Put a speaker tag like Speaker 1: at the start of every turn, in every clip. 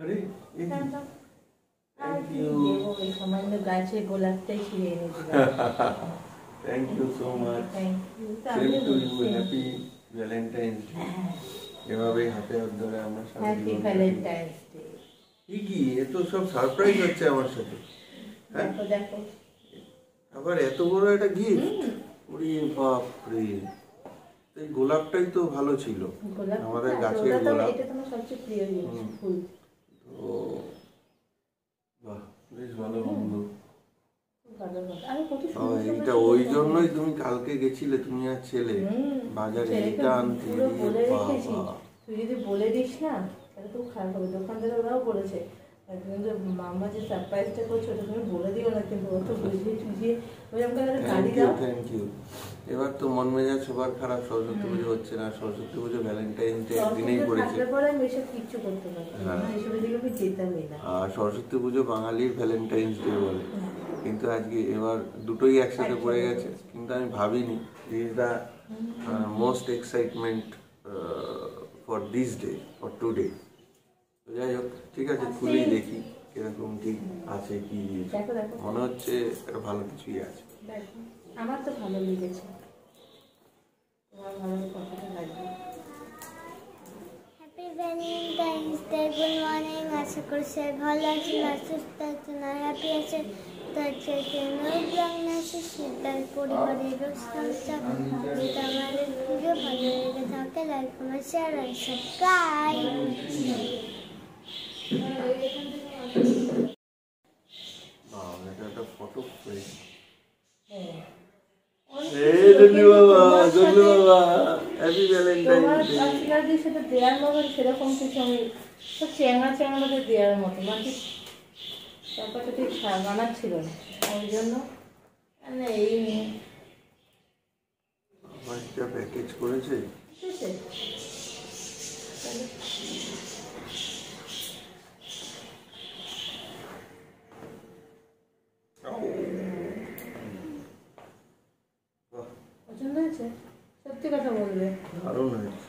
Speaker 1: আরে
Speaker 2: thank you, সামান্য গাছে গোলাপটাই ছিঁড়ে এনে দিলাম।
Speaker 1: Thank you so much.
Speaker 2: Thank you.
Speaker 1: Same to you, happy Valentine's Day. এভাবেই হাতে হাত ধরে আমরা
Speaker 2: হ্যাপি ভ্যালেন্টাইন্স ডে।
Speaker 1: কি এত সব সারপ্রাইজ হচ্ছে আমার সাথে।
Speaker 2: দেখো দেখো
Speaker 1: আবার এত বড় একটা গিফট। ওরে বাপ রে, এই গোলাপটাই তো ভালো ছিল, আমাদের গাছের গোলাপ।
Speaker 2: এটা তোমার সবচেয়ে প্রিয় জিনিস, ফুল।
Speaker 1: তো বাহ, বেশ ভালো বন্ধু। এটা ওই জন্যই তুমি কালকে গেছিলে, তুমি আর ছেলে বাজারে এটা আনতে।
Speaker 2: তুই যদি বলে দিস না তাহলে খুব খারাপ হবে। দোকানদার ওরাও বলেছে মামা যে সারপ্রাইজটা করছো ওটা তুমি বলে দিও না, কিন্তু ও তো বুঝিয়ে টুঝিয়ে গাড়ি দাও।
Speaker 1: Thank you. এবার তো মন মেজাজ সবার খারাপ, সরস্বতী পুজো হচ্ছে না। সরস্বতী পুজো ভ্যালেন্টাইন্স ডে একদিনেই পড়েছে।
Speaker 2: কিচ্ছু করতে পারবো না, এসবের দিকে আমি যেতামই না।
Speaker 1: আর সরস্বতী পুজো বাঙালির ভ্যালেন্টাইন্স ডে বলে, কিন্তু আজকে এবার দুটোই একসাথে পড়ে গেছে। কিন্তু আমি ভাবিনি this is the most excitement for this day, for today. যাই হোক, ঠিক আছে, খুলেই দেখি কিরকম ঠিক আছে। কি মনে হচ্ছে একটা ভালো কিছুই আছে।
Speaker 2: আমার তো ভালো লেগেছে, তোমার ভালো কথাটা লাগবে।
Speaker 3: Happy Valentine's day. Good morning. আশা করি সবাই ভালো আছেন, সুস্থ আছেন আর হ্যাপি আছেন। তার পরিবারের আমাদের ভিডিও ভালো লেগে থাকে লাইক কমেন্ট শেয়ার আর সাবস্ক্রাইব।
Speaker 1: Photo frame.
Speaker 2: সেরকম কিছু আমি চেঙা চেঙা দেওয়ার মতো মানে ব্যাপারটা ঠিক বানাচ্ছিল না, ওই জন্য এই
Speaker 1: প্যাকেজ করেছে।
Speaker 2: পছন্দ হয়েছে? সত্যি কথা বলবে।
Speaker 1: দারুণ হয়েছে।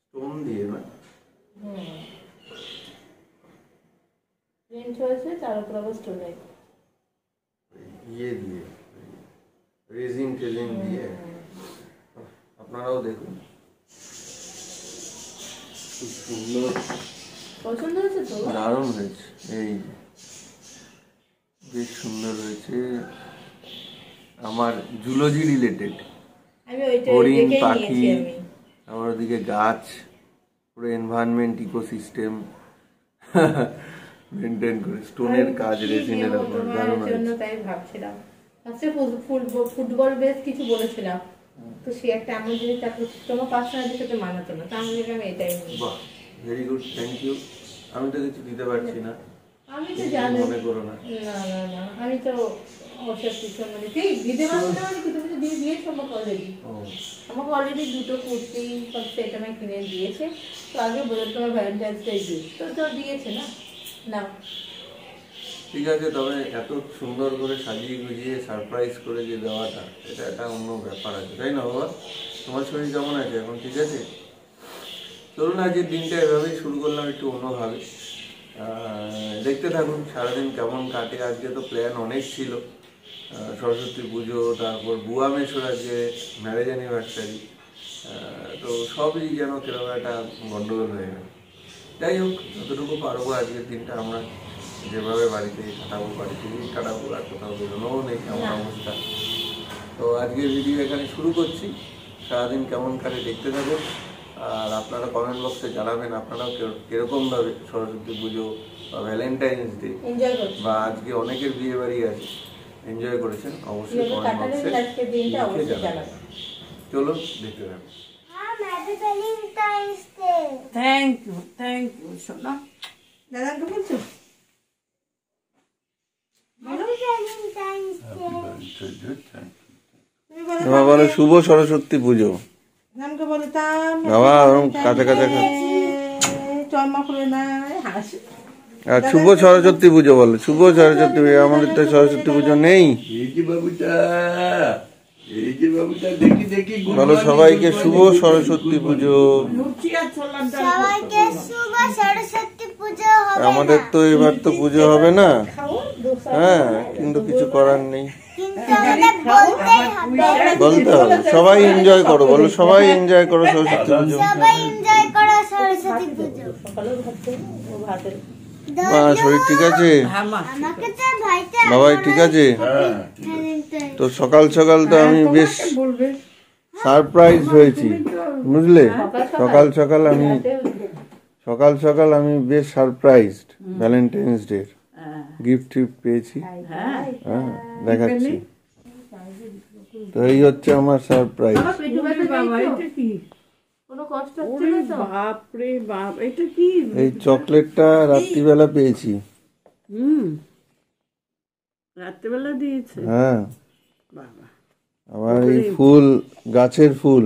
Speaker 1: স্টোন দিয়ে না
Speaker 2: প্রিন্ট হয়েছে, তার উপর আবার স্টোনে
Speaker 1: ইয়ে দিয়ে রেজিন টেজিন দিয়ে। আপনারাও দেখুন, খুব সুন্দর।
Speaker 2: পছন্দ হয়েছে তো?
Speaker 1: দারুণ হয়েছে, এই বেশ সুন্দর হয়েছে। আমার জুলজি রিলেটেড, হরিণ, পাখি, আমার ওদিকে গাছ, পুরো এনভায়রনমেন্ট ইকোসিস্টেম মেনটেন করে স্টোনের কাজ, রেজিনের উপর। দারুণ হয়েছে।
Speaker 2: তাই ভাবছিলাম ফুটবল বেস কিছু বলেছিলাম, তো সে একটা এমন জিনিস তোমার পার্সোনালিটির সাথে মানাতো না, তার মধ্যে আমি এটাই।
Speaker 1: বাহ, ভেরি গুড, থ্যাংক ইউ। আমি তো কিছু দিতে পারছি না,
Speaker 2: আমি তো জানি,
Speaker 1: মনে করো না।
Speaker 2: না না না, আমি তো ওসব কিছু মানে ঠিক দিতে পারছি না, মানে কিছু কিছু দিয়ে দিয়েছে আমাকে অলরেডি। আমাকে অলরেডি দুটো কুর্তি সেট আমায় কিনে দিয়েছে। তো আগে বলে তোমার ভ্যালেন্টাইন্স ডে গিফট তো দিয়েছে না। না
Speaker 1: ঠিক আছে, তবে এত সুন্দর করে সাজিয়ে গুজিয়ে সারপ্রাইজ করে যে দেওয়াটা, এটা একটা অন্য ব্যাপার আছে, তাই না বাবা? তোমার শরীর কেমন আছে এখন? ঠিক আছে, চলুন আজকের দিনটা এভাবেই শুরু করলাম, একটু অন্যভাবে। দেখতে থাকুন সারাদিন কেমন কাটে। আজকে তো প্ল্যান অনেক ছিল, সরস্বতী পুজো, তারপর বুয়া মেশোর আজকে ম্যারেজ অ্যানিভার্সারি, তো সবই যেন কিরকম একটা গন্ডগোল হয়ে গেল। যাই হোক, যতটুকু পারবো আজকের দিনটা আমরা যেভাবে বাড়িতে কাটাবো, বাড়িতেই কাটাবো, আর কোথাও বেরোনোও নেই এমন অবস্থা। তো আজকের ভিডিও এখানে শুরু করছি। সারাদিন কেমন কাটে দেখতে থাকুন, আর আপনারা কমেন্ট বক্সে জানাবেন আপনারাও কিরকমভাবে সরস্বতী পুজো বা ভ্যালেন্টাইন্স ডে বা আজকে অনেকের বিয়ে বাড়ি আছে এনজয় করেছেন, অবশ্যই কমেন্ট বক্সে লিখে জানাবেন। চলুন দেখতে থাকুন।
Speaker 2: থ্যাংক ইউ, থ্যাংক ইউ সোনা। দাদাকে বলছো
Speaker 1: বলো শুভ সরস্বতী পুজো। বাবা কাঁচা কাঁচা আর শুভ সরস্বতী পুজো বলো, শুভ সরস্বতী পুজো। আমাদের তো সরস্বতী পুজো নেই। বাবুটা
Speaker 4: এই যে বাবুটা দেখি দেখি
Speaker 1: বলো সবাইকে শুভ সরস্বতী পুজো।
Speaker 3: সবাইকে শুভ সরস্বতী পুজো হবে
Speaker 1: আমাদের তো এবার তো পুজো হবে না, হ্যাঁ, কিন্তু কিছু করার নেই,
Speaker 3: কিন্তু আমাদের বলতেই হবে।
Speaker 1: বলতে হবে। সবাই এনজয় করো, বলো সবাই এনজয় করো সরস্বতী পুজো।
Speaker 3: সবাই এনজয় করো সরস্বতী পুজো।
Speaker 1: মা শরীর ঠিক আছে?
Speaker 3: আমাকে তো ভাইটা
Speaker 1: বাবাই ঠিক আছে? তো সকাল সকাল তো আমি বেশ সারপ্রাইজ হয়েছি, বুঝলে? সকাল সকাল আমি বেশ সারপ্রাইজড। ভ্যালেন্টাইন্স ডে গিফট পেয়েছি, হ্যাঁ দেখাচ্ছি। তো এই হচ্ছে আমার সারপ্রাইজ।
Speaker 2: বাপরে বাপ, এটা
Speaker 5: কি?
Speaker 1: এই চকলেটটা রাত্রিবেলা পেয়েছি।
Speaker 5: রাত্রিবেলা দিয়েছে?
Speaker 1: হ্যাঁ। আবার এই ফুল, গাছের ফুল,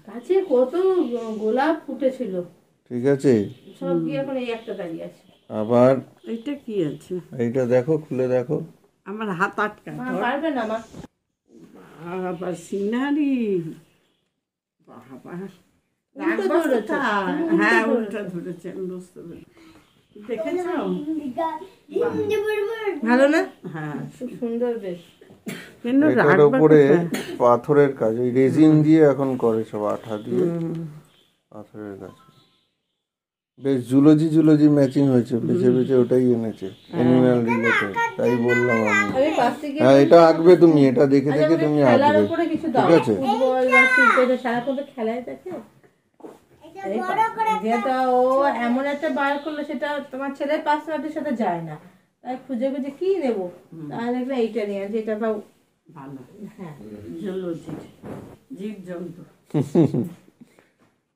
Speaker 2: গাছে কত গোলাপ ফুটেছিল,
Speaker 1: ঠিক আছে,
Speaker 2: সব কি এখন এই একটা দাঁড়িয়ে আছে।
Speaker 1: আবার
Speaker 5: এটা কি আছে?
Speaker 1: এইটা দেখো, খুলে দেখো।
Speaker 5: আমার হাত আটকা।
Speaker 2: পারবে না মা।
Speaker 5: বাবা সিনারি, বাবা হ্যাঁ উল্টা ধরেছে, আমি বুঝতে পেরেছি। দেখেছ?
Speaker 2: ভালো না?
Speaker 5: হ্যাঁ
Speaker 2: খুব সুন্দর বেশ।
Speaker 1: এটার উপরে পাথরের কাজ, ওই রেজিন দিয়ে এখন করে সব, আঠা দিয়ে পাথরের কাজ। বেশ জুলজি ম্যাচিং হয়েছে, বেছে বেছে ওটাই এনেছে, অ্যানিম্যাল রিলেটেড, তাই বললাম আমি। হ্যাঁ এটা আঁকবে তুমি, এটা দেখে দেখে তুমি আঁকবে, ঠিক আছে?
Speaker 2: খেলায় দেখে যেটা ও এমন একটা বার করলো, সেটা তোমার ছেলের পার্সোনালিটির সাথে যায় না, তাই খুঁজে খুঁজে কি নেবো, তাই দেখলে এইটা নিয়ে আছে, এটা তাও
Speaker 5: ভালো। হ্যাঁ জুলজি, জীবজন্তু,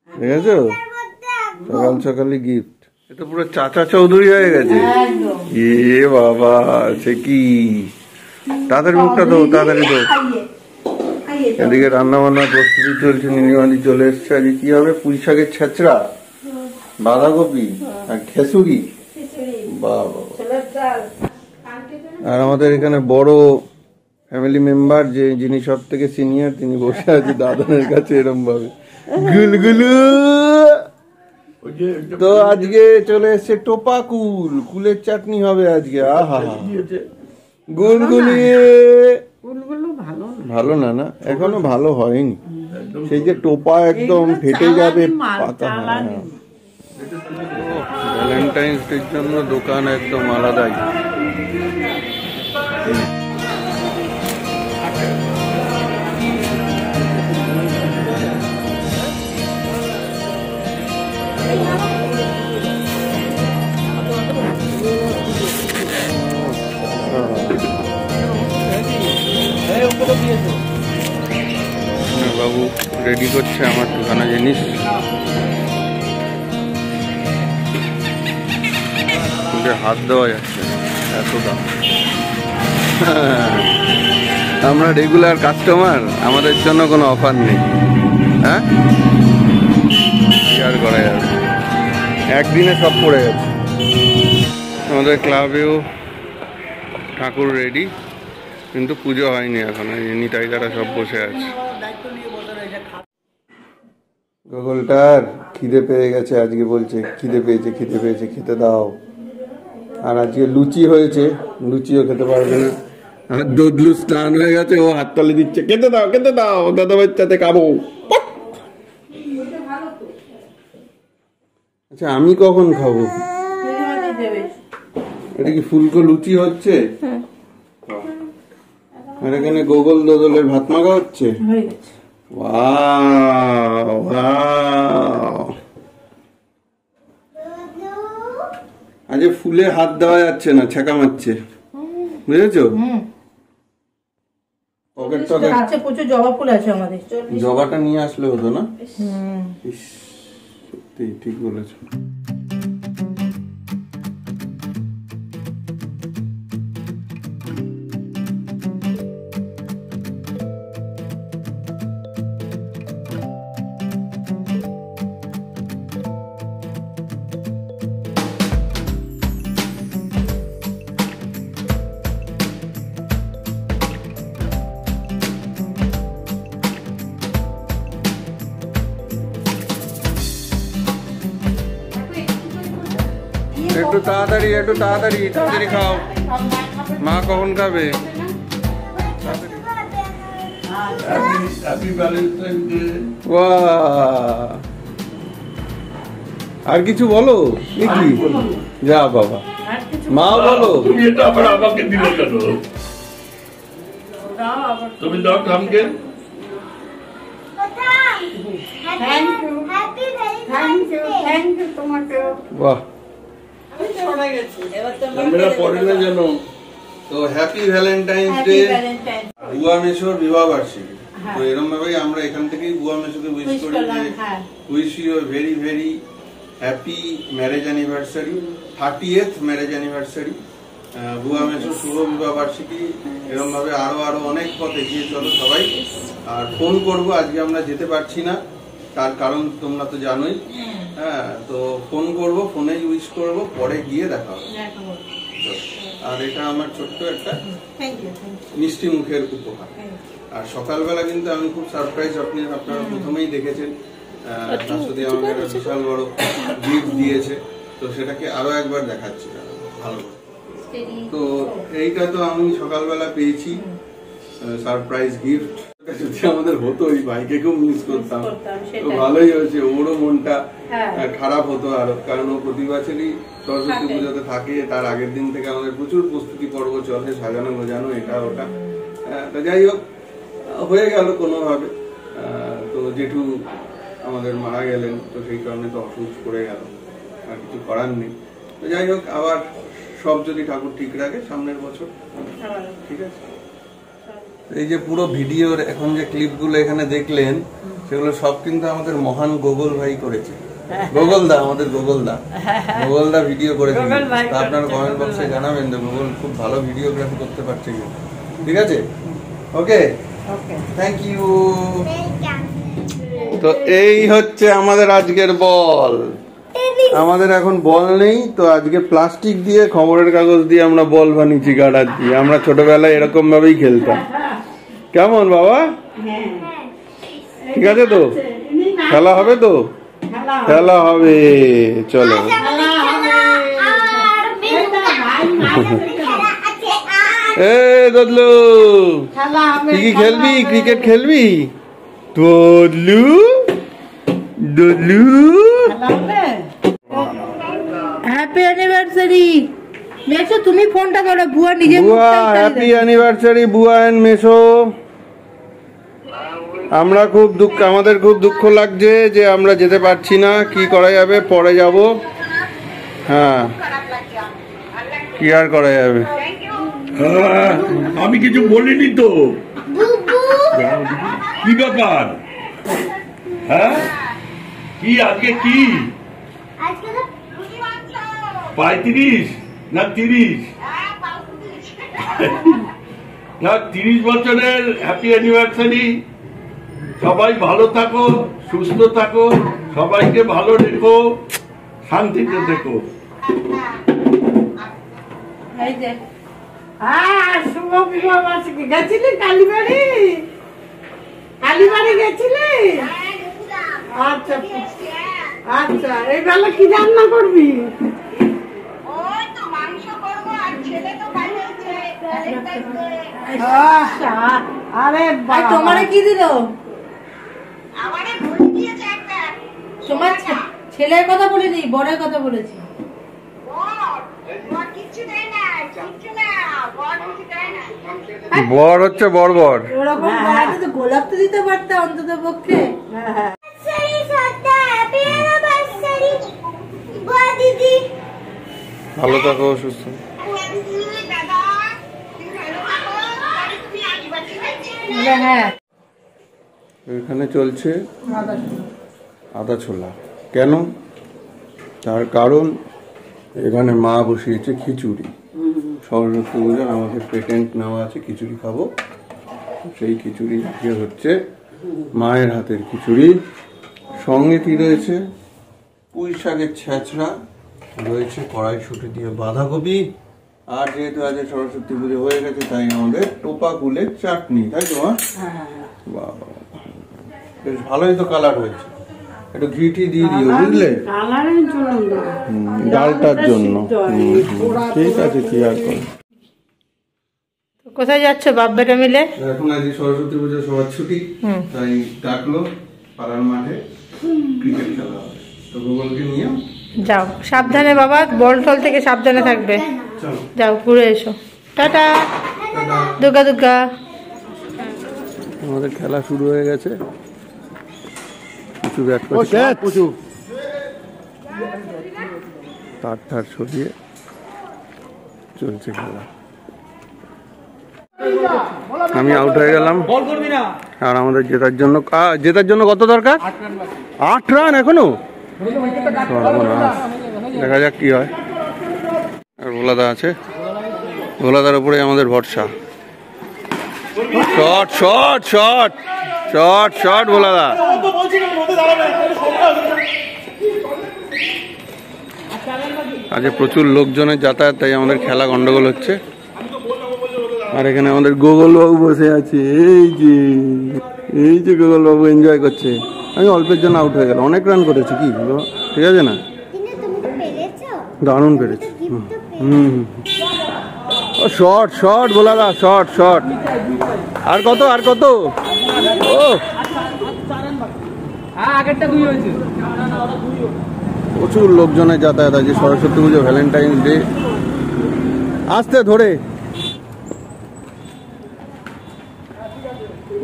Speaker 1: ঠিক আছে। সকাল সকালে গিফট, এটা পুরো চাচা চৌধুরী হয়ে গেছে। এ বাবা, সে কি! তাড়াতাড়ি মুখটা দাও, তাড়াতাড়ি দাও। এদিকে রান্না বান্নার প্রস্তুতি চলছে, নীলিমাদি চলে এসছে। আজকে কি হবে? পুঁই শাকের ছেঁচড়া, বাঁধাকপি আর খেসুরি, বাবা। আর আমাদের এখানে বড় ফ্যামিলি মেম্বার, যিনি সব থেকে সিনিয়র, তিনি বসে আছে দাদনের কাছে এরম ভাবে গুলগুলু। তো আজকে চলে এসছে টোপা কুল, কুলের চাটনি হবে আজকে। আহা, গুলগুলি ভালো না, না এখনো ভালো হয়নি, সেই যে টোপা একদম ফেটে যাবে পাতা। ভ্যালেন্টাইন্স ডের জন্য দোকান একদম আলাদাই। বাবু রেডি করছে আমার দোকানে জিনিস, হাত দেওয়া যাচ্ছে না, এত দাম। আমরা রেগুলার কাস্টমার, আমাদের জন্য কোনো অফার নেই। হ্যাঁ কি আর করা যাবে, একদিনে সব পড়ে গেছে। আমাদের ক্লাবেও ঠাকুর রেডি, কিন্তু পুজো হয়নি এখন, নিতাই তারা সব বসে আছে। গোগলটার খিদে পেয়ে গেছে, আজকে বলছে খিদে পেয়েছে, খেতে দাও। আর আজকে লুচি হয়েছে, লুচিও খেতে পারবে না। আর দুধলু স্নান হয়ে গেছে, ও হাততালি দিচ্ছে, খেতে দাও দাদা বাচ্চাতে খাবো। আচ্ছা আমি কখন খাবো? এটা কি ফুলকো লুচি হচ্ছে? আর এখানে গোগল দোদলের ভাত মাখা হচ্ছে। আজ ফুলে হাত দেওয়া যাচ্ছে না, ছেঁকা মারছে, বুঝেছো? পকেট টকেট
Speaker 2: প্রচুর জবা ফুল আছে আমাদের,
Speaker 1: জবাটা নিয়ে আসলে হতো না? সত্যি ঠিক বলেছো। একটু তাড়াতাড়ি খাও। মা কখন খাবে?
Speaker 4: Happy Valentine day.
Speaker 1: বাহ, আর কিছু বলো নাকি? যা বাবা, মা বলো।
Speaker 4: তুমি এটা আবার আমাকে দিলে কেন? তুমি দাও থামকে।
Speaker 1: বাহ,
Speaker 4: ক্যামেরা পড়ে না যেন।
Speaker 1: তো হ্যাপি ভ্যালেন্টাইন্স ডে। বুয়া মেসোর বিবাহ বার্ষিকী, তো এরকম ভাবেই আমরা এখান থেকেই বুয়া মেসোকে উইশ করি যে wish you very very happy marriage anniversary, 30th marriage anniversary. বুয়া মেসোর শুভ বিবাহ বার্ষিকী। এরকম ভাবে আরো অনেক পথ এগিয়ে চলো সবাই। আর ফোন করবো, আজকে আমরা যেতে পারছি না, তার কারণ তোমরা তো জানোই। হ্যাঁ, তো ফোন করবো, ফোনেই উইশ করবো, পরে গিয়ে দেখা হবে। আর এটা আমার ছোট্ট একটা মিষ্টি মুখের উপহার। আর সকালবেলা কিন্তু আমি খুব সারপ্রাইজ, আপনারা প্রথমেই দেখেছেন, শাশুড়ি আমাকে একটা বিশাল বড় গিফট দিয়েছে, তো সেটাকে আরো একবার দেখাচ্ছি ভালো করে। তো এইটা তো আমি সকালবেলা পেয়েছি সারপ্রাইজ গিফট। যদি আমাদের হতো, ওই ভাইকে খুব মিস করতাম। তো ভালোই হয়েছে, ওরও মনটা খারাপ হতো আরো, কারণ ও প্রতি বছরই সরস্বতী পুজোতে থাকে। তার আগের দিন থেকে আমাদের প্রচুর প্রস্তুতি পর্ব চলে, সাজানো গোজানো এটা ওটা। তো যাই হোক, হয়ে গেল কোনোভাবে। তো জেঠু আমাদের মারা গেলেন, তো সেই কারণে তো অসুস্থ করে গেল, আর কিছু করার নেই। তো যাই হোক, আবার সব যদি ঠাকুর ঠিক রাখে সামনের বছর ঠিক আছে। এই যে পুরো ভিডিওর এখন যে ক্লিপগুলো এখানে দেখলেন, সেগুলো সব কিন্তু আমাদের মহান গোগল ভাই করেছে। গোগলদা, আমাদের গোগলদা ভিডিও করেছে। আপনারা কমেন্ট বক্সে জানাবেন যে গোগল খুব ভালো ভিডিওগ্রাফি করতে পারছে কিনা। ঠিক আছে, ওকে, থ্যাংক ইউ। তো এই হচ্ছে আমাদের আজকের বল। আমাদের এখন বল নেই, তো আজকে প্লাস্টিক দিয়ে, খবরের কাগজ দিয়ে আমরা বল বানিয়েছি, গার্ডার দিয়ে। আমরা ছোটবেলায় এরকম ভাবেই খেলতাম। কেমন বাবা? ঠিক আছে তো? খেলা হবে তো? খেলা হবে, চলো। এ দদলু, তুই কি খেলবি? ক্রিকেট খেলবি? দদলু,
Speaker 2: হ্যাপি অ্যানিভার্সারি মেসো। তুমি ফোনটা করো, বুয়া নিজে।
Speaker 1: বুয়া হ্যাপি অ্যানিভার্সারি বুয়া এন্ড মেসো। আমাদের খুব দুঃখ লাগছে যে আমরা যেতে পারছি না। কি করা যাবে, পরে যাব। হ্যাঁ, কি আর করা যাবে।
Speaker 4: আমি কিছু বলিনি তো। কি ব্যাপার? হ্যাঁ, কি আজকে কি 35 না 30? না, 30 বছরের হ্যাপি অ্যানিভার্সারি। সবাই ভালো থাকো, সুস্থ থাকো, সবাইকে ভালো রেখো, শান্তিতে থেকো।
Speaker 5: শুভ বিবাহ বার্ষিকী গেছিলি? কালীবাড়ি গেছিলি? আচ্ছা আচ্ছা, এই বেলা কি রান্না করবি? আরে
Speaker 2: তোমারে কি দিল? তোমার ছেলের কথা বলিনি, বরের কথা বলেছি।
Speaker 1: বর হচ্ছে বর।
Speaker 2: ওরকম গোলাপ তো দিতে পারতে অন্তত পক্ষে।
Speaker 1: ভালো থাকো, সুস্থ।
Speaker 2: হ্যাঁ,
Speaker 1: এখানে চলছে আদা ছোলা। কেন? তার কারণ এখানে মা বসিয়েছে খিচুড়ি। সরস্বতী পূজার আমাদের পেটেন্ট নেওয়া আছে, খিচুড়ি খাবো। সেই খিচুড়ি আজকে হচ্ছে মায়ের হাতের খিচুড়ি। সঙ্গে কি রয়েছে? পুঁই শাকের ছেঁচড়া রয়েছে, কড়াইশুঁটি দিয়ে বাঁধাকপি। আর যেহেতু আজ সরস্বতী পুজো হয়ে গেছে, তাই আমাদের টোপা কুলের চাটনি। তাই তো মা? বাবা, বেশ ভালোই তো কালার হয়েছে। একটু ঘি টি দিয়ে দিও বুঝলে,
Speaker 5: কালারের জন্য না,
Speaker 1: ডালটার জন্য। ঠিক আছে, কি আর করো।
Speaker 2: কোথায় যাচ্ছ বাপ বেটা মিলে?
Speaker 1: এখন আজকে সরস্বতী পুজো, সবার ছুটি, তাই ডাকলো পাড়ার মাঠে ক্রিকেট খেলা হবে, তো গুগলকে নিয়ে
Speaker 2: যাও, সাবধানে বাবা, বল টল থেকে সাবধানে থাকবে।
Speaker 1: চলো
Speaker 2: যাও ঘুরে এসো, টাটা। দুর্গা দুর্গা।
Speaker 1: আমাদের খেলা শুরু হয়ে গেছে, কিছু ব্যাট করছে, তার ঠার সরিয়ে চলছে খেলা। আমি আউট হয়ে গেলাম, আর আমাদের জেতার জন্য কত দরকার? 8 রান এখনো। দেখা যাক কি হয়। আর ভোলাদা আছে, ভোলাদার উপরে আমাদের ভরসা। Shot shot shot shot shot ভোলাদা। আজ প্রচুর লোকজনের যাতায়াত, তাই আমাদের খেলা গন্ডগোল হচ্ছে। আর এখানে আমাদের গোগল বাবু বসে আছে, এই যে গোগল বাবু এনজয় করছে। আমি অল্পের জন্য আউট হয়ে গেলাম, অনেক রান করেছি, কি ঠিক আছে না? দারুণ পেরেছি। শট শট ভোলাদা, শট শট। আর কত, আর কত? ও প্রচুর লোকজনের যাতায়াত আছে, সরস্বতী পুজো, ভ্যালেন্টাইন ডে। আসতে ধরে,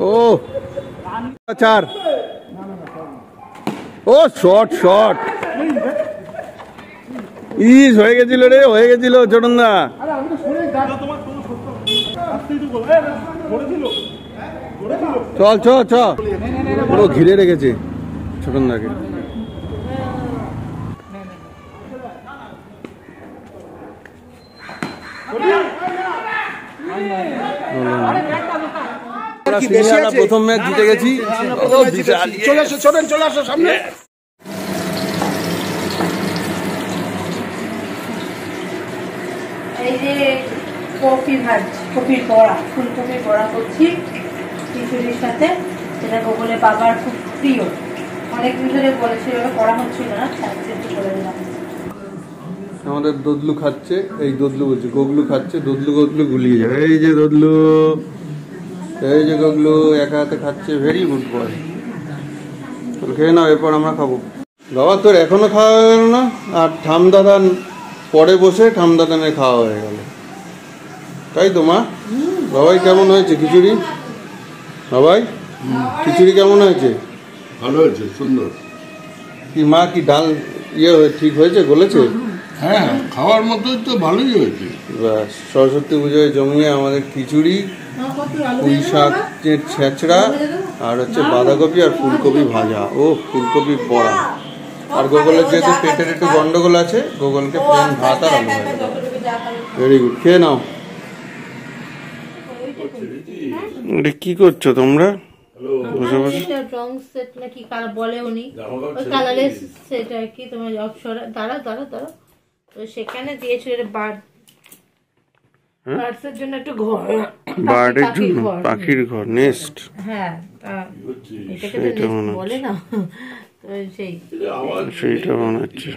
Speaker 1: ও 4। ও শট শট, ইস হয়ে গেছিল রে, হয়ে গেছিল ছোটনদা। চল চল চল, পুরো ঘিরে রেখেছে ছোটনদাকে। প্রথম ম্যাচ জিতে গেছি। চলে আসো সামনে।
Speaker 2: এই যে কফি ভাজছি, কপির বড়া, ফুলকপির বড়া করছি খিচুড়ির সাথে। সেটা গোগলে বাবার খুব প্রিয়, অনেকদিন ধরে বলেছিল, করা হচ্ছিল না, একটু করে দিলাম।
Speaker 1: আমাদের দদলু খাচ্ছে, এই দদলু বলছে, গোগলু খাচ্ছে। দদলু গোগলু গুলিয়ে যায়, এই যে দদলু, এই যে গোগলু একা হাতে খাচ্ছে, ভেরি গুড বয়। খেয়ে নাও, এরপর আমরা খাবো। বাবা তোর এখনো খাওয়া হয়ে গেল না? আর ঠামদাদান পরে বসে ঠামদাদানের খাওয়া হয়ে গেল, তাই তো মা? বাবাই কেমন হয়েছে খিচুড়ি? বাবাই খিচুড়ি কেমন হয়েছে?
Speaker 4: ভালো হয়েছে, সুন্দর।
Speaker 1: কি মা, কি ডাল ঠিক হয়েছে, গলেছে?
Speaker 4: হ্যাঁ, খাওয়ার মতোই তো, ভালোই হয়েছে।
Speaker 1: ব্যাস, সরস্বতী পুজোয় জমিয়ে আমাদের খিচুড়ি, পুঁই শাকের ছেঁচড়া, আর হচ্ছে বাঁধাকপি আর ফুলকপি ভাজা, ও ফুলকপি বড়া। আর গোগলের যেহেতু পেটের একটু গন্ডগোল আছে, গোগলকে প্লেন ভাত আর আলু ভাজা। ভেরি গুড, খেয়ে নাও। এটা কি করছো তোমরা? বসে বসে
Speaker 2: রং সেট নাকি বলে উনি, ওই কালারের সেট আর কি, তোমার অপসরা। দাঁড়া দাঁড়া দাঁড়া, তো সেখানে দিয়েছিল বার্ডসের জন্য একটু ঘর,
Speaker 1: বার্ডের জন্য পাখির ঘর, নেস্ট।
Speaker 2: হ্যাঁ, এটাকে তো বলে না, তো
Speaker 1: সেইটা বানাচ্ছে।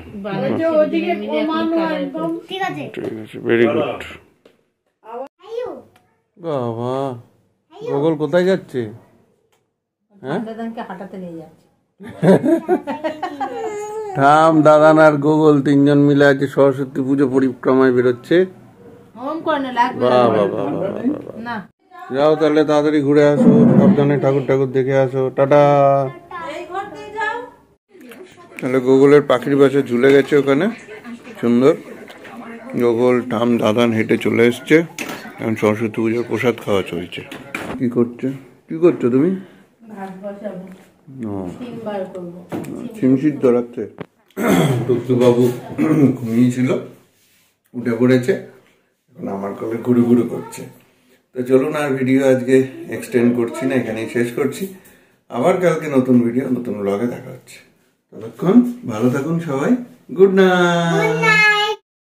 Speaker 3: ঠিক আছে,
Speaker 1: ভেরি গুড। বাবা, গোগল কোথায় যাচ্ছে?
Speaker 2: হাঁটাতে নিয়ে যাচ্ছে।
Speaker 1: ঠাম, দাদান আর গোগল তিনজন মিলে আজকে সরস্বতী পুজো পরিক্রমায় বেরোচ্ছে। যাও তাহলে, তাড়াতাড়ি ঘুরে আসো, সাবধানে ঠাকুর ঠাকুর দেখে আসো, টাটা। তাহলে গোগলের পাখির বাসা ঝুলে গেছে ওখানে, সুন্দর। গোগল, ঠাম, দাদান হেঁটে চলে এসছে। এখন সরস্বতী পুজোর প্রসাদ খাওয়া চলছে। কি করছো তুমি? সিম সিদ্ধ রাখছে। টুকটুবাবু ঘুমিয়েছিল, উঠে পড়েছে, এখন আমার কোলে ঘুরু ঘুরু করছে। তো চলুন, আর ভিডিও আজকে এক্সটেন্ড করছি না, এখানেই শেষ করছি। আবার কালকে নতুন ভিডিও, নতুন ব্লগে দেখা হচ্ছে। ততক্ষণ ভালো থাকুন সবাই, গুড নাইট।